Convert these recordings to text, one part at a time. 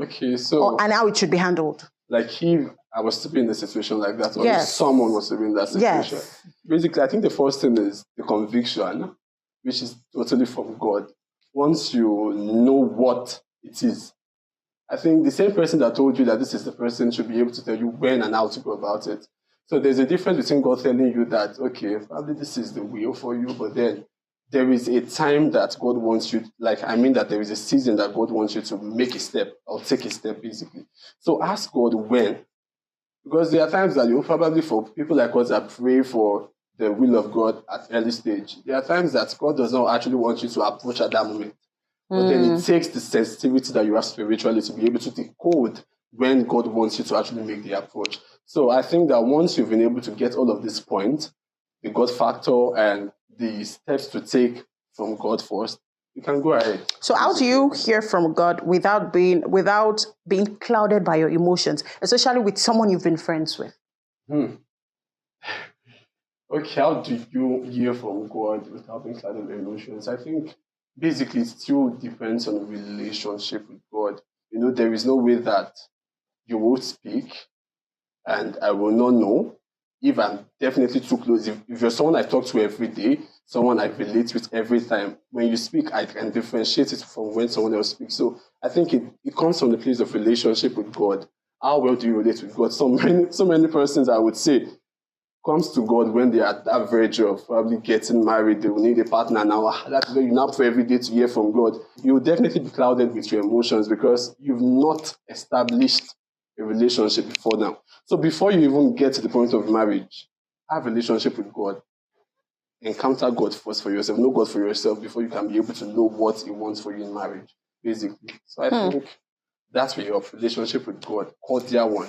Okay, so and how it should be handled. Like if I was to be in a situation like that, or if Yes. someone was to be in that situation, Yes. basically, I think the first thing is the conviction, which is totally from God. Once you know what it is, I think the same person that told you that this is the person should be able to tell you when and how to go about it. So there's a difference between God telling you that, okay, probably this is the will for you, but then there is a time that God wants you, that there is a season that God wants you to make a step or take a step, basically. So ask God when. Because there are times that you probably, for people like us that pray for the will of God at early stage, there are times that God does not actually want you to approach at that moment. But then it takes the sensitivity that you have spiritually to be able to decode when God wants you to actually make the approach. So I think that once you've been able to get all of these points, the God factor and the steps to take from God first, you can go ahead. So how do you hear from God without being clouded by your emotions, especially with someone you've been friends with? Okay, how do you hear from God without being clouded by emotions? I think basically it still depends on the relationship with God. There is no way that you will speak and I will not know if I'm definitely too close. If you're someone I talk to every day, someone I relate with every time, when you speak, I can differentiate it from when someone else speaks. So I think it comes from the place of relationship with God. How well do you relate with God? So many persons, I would say, comes to God when they are at that verge of probably getting married, they will need a partner now. That's where you now pray every day to hear from God. You will definitely be clouded with your emotions because you've not established a relationship before now. So before you even get to the point of marriage, have a relationship with God. Encounter God first for yourself. Know God for yourself before you can be able to know what He wants for you in marriage, basically. So I think that's where your relationship with God, cordial one.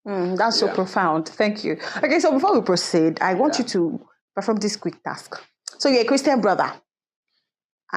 That's so profound. Thank you. Okay, so before we proceed, I want you to perform this quick task. So you're a Christian brother.